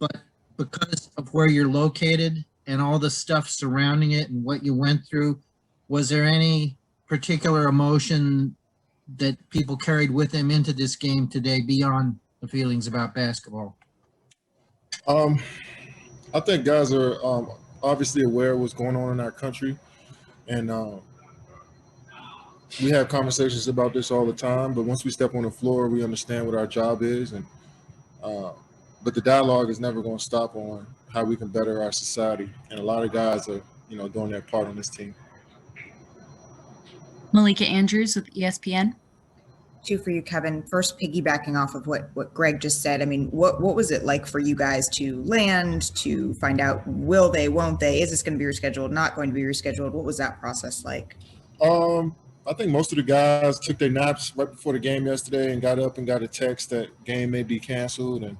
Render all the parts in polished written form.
but because of where you're located and all the stuff surrounding it and what you went through, was there any particular emotion that people carried with them into this game today beyond the feelings about basketball? I think guys are obviously aware of what's going on in our country, and we have conversations about this all the time. But once we step on the floor, we understand what our job is, and but the dialogue is never going to stop on how we can better our society. And a lot of guys are, doing their part on this team. Malika Andrews with ESPN. Two for you, Kevin. First, piggybacking off of what Greg just said. I mean, what was it like for you guys to land, to find out will they, won't they? Is this going to be rescheduled? Not going to be rescheduled? What was that process like? I think most of the guys took their naps right before the game yesterday and got up and got a text that game may be canceled, and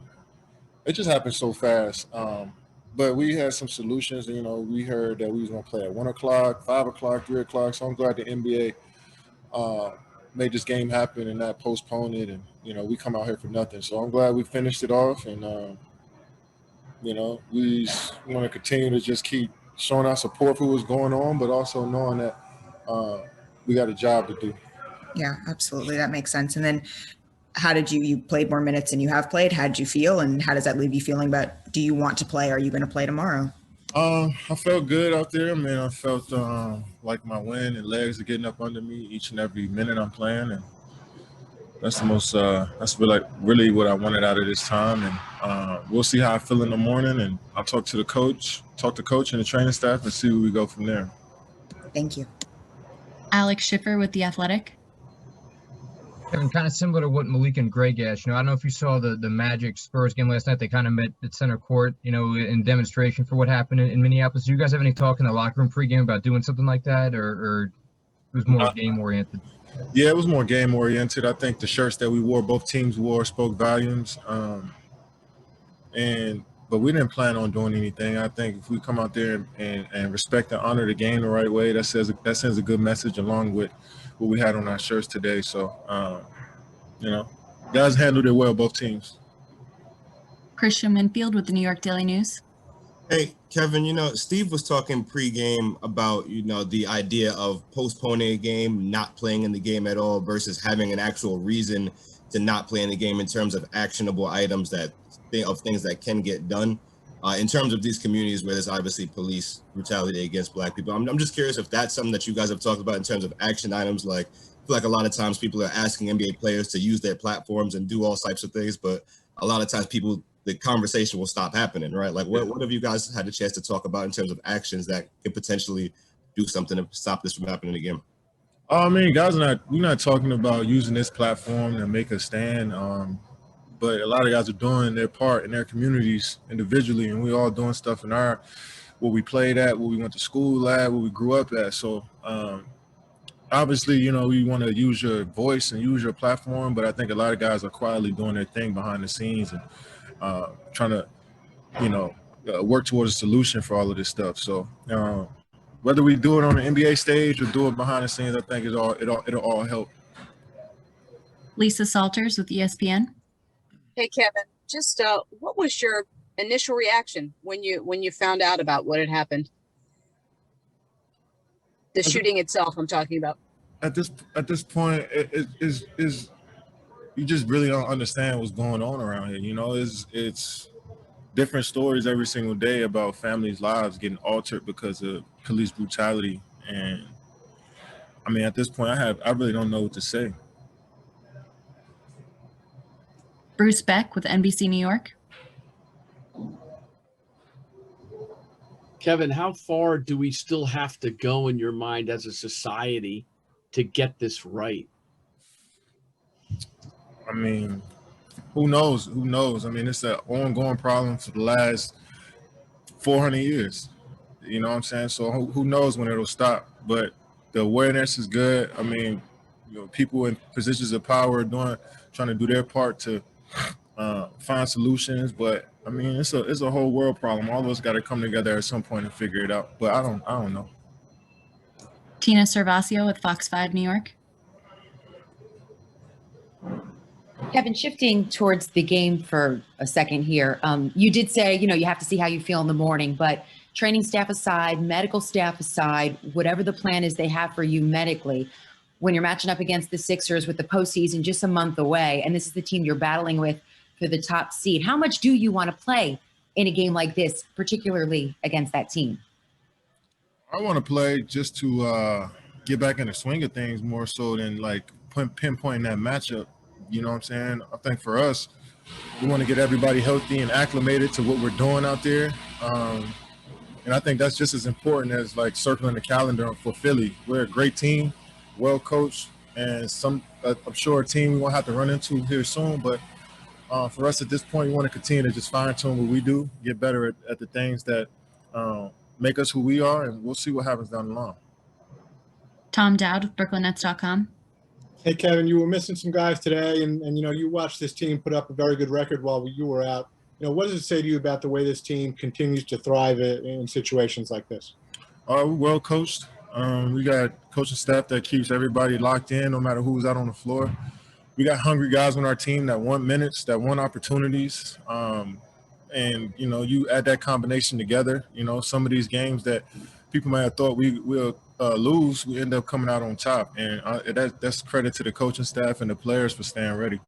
it just happened so fast. But we had some solutions. We heard that we was going to play at 1 o'clock, 5 o'clock, 3 o'clock. So I'm glad the NBA made this game happen and not postpone it. And, we come out here for nothing. So I'm glad we finished it off. And, we want to continue to just keep showing our support for what's going on, but also knowing that we got a job to do. Yeah, absolutely. That makes sense. And then how did you played more minutes than you have played? How did you feel? And how does that leave you feeling about, do you want to play? Are you going to play tomorrow? I felt good out there. I felt like my wind and legs are getting up under me each and every minute I'm playing. And that's the most, that's really what I wanted out of this time. And we'll see how I feel in the morning. And I'll talk to coach and the training staff and see where we go from there. Thank you. Alex Schiffer with The Athletic. Kevin, kind of similar to what Malik and Greg asked. I don't know if you saw the Magic Spurs game last night. They kind of met at center court, in demonstration for what happened in Minneapolis. Do you guys have any talk in the locker room pregame about doing something like that, or it was more game oriented? Yeah, it was more game oriented. I think the shirts that we wore, both teams wore, spoke volumes. But we didn't plan on doing anything. I think if we come out there and respect and honor the game the right way, that sends a good message along with what we had on our shirts today. So, guys handled it well, both teams. Christian Winfield with the New York Daily News. Hey, Kevin, Steve was talking pregame about, the idea of postponing a game, not playing in the game at all versus having an actual reason to not play in the game in terms of actionable items of things that can get done. In terms of these communities where there's obviously police brutality against Black people, I'm just curious if that's something that you guys have talked about in terms of action items. Like, I feel like a lot of times people are asking NBA players to use their platforms and do all types of things, but a lot of times the conversation will stop happening, right? Like, what have you guys had a chance to talk about in terms of actions that could potentially do something to stop this from happening again? Guys, we're not talking about using this platform to make a stand. But a lot of guys are doing their part in their communities individually, and we all doing stuff in where we played at, where we went to school at, where we grew up at. So obviously, we want to use your voice and use your platform, but I think a lot of guys are quietly doing their thing behind the scenes and trying to, work towards a solution for all of this stuff. So whether we do it on the NBA stage or do it behind the scenes, I think it'll all help. Lisa Salters with ESPN. Hey, Kevin, just what was your initial reaction when you found out about what had happened? The shooting itself, I'm talking about. At this point, it is you just really don't understand what's going on around here. It's different stories every single day about families' lives getting altered because of police brutality, and at this point, I really don't know what to say. Bruce Beck with NBC New York. Kevin, how far do we still have to go in your mind as a society to get this right? Who knows? It's an ongoing problem for the last 400 years. You know what I'm saying? So who knows when it'll stop? But the awareness is good. People in positions of power are trying to do their part to find solutions, but it's a whole world problem. All of us got to come together at some point and figure it out. But I don't know. Tina Cervasio with Fox 5 New York. Kevin, shifting towards the game for a second here, you did say, you have to see how you feel in the morning, but training staff aside, medical staff aside, whatever the plan is they have for you medically, when you're matching up against the Sixers with the postseason just a month away, and this is the team you're battling with for the top seed, how much do you want to play in a game like this, particularly against that team? I want to play just to get back in the swing of things more so than like pinpointing that matchup. You know what I'm saying? I think for us, we want to get everybody healthy and acclimated to what we're doing out there. And I think that's just as important as like circling the calendar for Philly. We're a great team, well coached, and I'm sure a team we won't have to run into here soon. But for us at this point, we want to continue to just fine tune what we do, get better at the things that make us who we are, and we'll see what happens down the line. Tom Dowd with BrooklynNets.com. Hey, Kevin, you were missing some guys today, and you watched this team put up a very good record while you were out. What does it say to you about the way this team continues to thrive in situations like this? We're well coached. We got coaching staff that keeps everybody locked in no matter who's out on the floor. We got hungry guys on our team that want minutes, that want opportunities. And, you add that combination together, some of these games that people might have thought we'll lose, we end up coming out on top. And that's credit to the coaching staff and the players for staying ready.